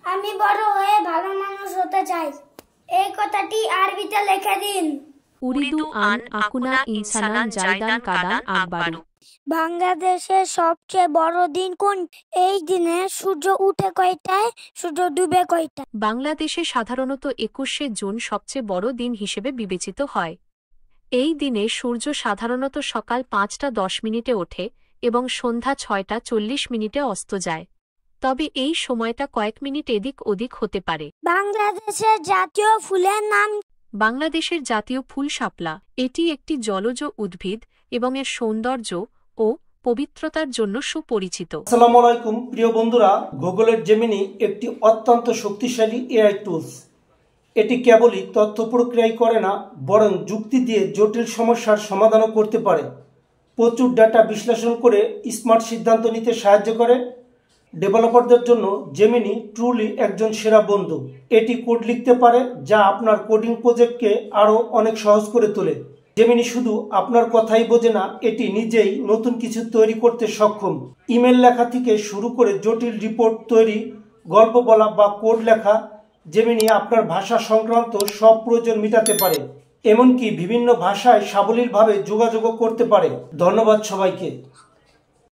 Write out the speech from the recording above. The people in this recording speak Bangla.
আমি বড় হয়ে ভালো মানুষ হতে চাই। এই কথাটি আরবিতে লিখে দিন। উরিদু আন আকুনা ইনসানান জাইদান কাদান আকবারু। বাংলাদেশের সবচেয়ে বড় দিন কোন? এই দিনে সূর্য উঠে কয়টায়, সূর্য ডুবে কয়টায়? বাংলাদেশে সাধারণত ২১শে জুন সবচেয়ে বড় দিন হিসেবে বিবেচিত হয়। এই দিনে সূর্য সাধারণত সকাল ৫টা ১০ ওঠে এবং সন্ধ্যা ৬টা ৪০ অস্ত যায়, তবে এই সময়টা কয়েক মিনিট এদিক ওদিক হতে পারে। বাংলাদেশের জাতীয় ফুলের নাম? বাংলাদেশের জাতীয় ফুল শাপলা। এটি একটি জলজ উদ্ভিদ এবং এর সৌন্দর্য ও পবিত্রতার জন্য সুপরিচিত। আসসালামু আলাইকুম প্রিয় বন্ধুরা, গুগলের জেমিনি একটি অত্যন্ত শক্তিশালী এআই টুলস। এটি কেবলই তথ্য প্রক্রিয়াই করে না, বরং যুক্তি দিয়ে জটিল সমস্যার সমাধানও করতে পারে। প্রচুর ডেটা বিশ্লেষণ করে স্মার্ট সিদ্ধান্ত নিতে সাহায্য করে। ডেভেলপারদের জন্য জেমিনি ট্রুলি একজন সেরা বন্ধু। এটি কোড লিখতে পারে, যা আপনার কোডিং প্রজেক্টকে আরও অনেক সহজ করে তোলে। জেমিনি শুধু আপনার কথাই বোঝে না, এটি নিজেই নতুন কিছু তৈরি করতে সক্ষম। ইমেল লেখা থেকে শুরু করে জটিল রিপোর্ট তৈরি, গল্প বলা বা কোড লেখা, জেমিনি আপনার ভাষা সংক্রান্ত সব প্রয়োজন মেটাতে পারে। এমনকি বিভিন্ন ভাষায় সাবলীলভাবে যোগাযোগ করতে পারে। ধন্যবাদ সবাইকে।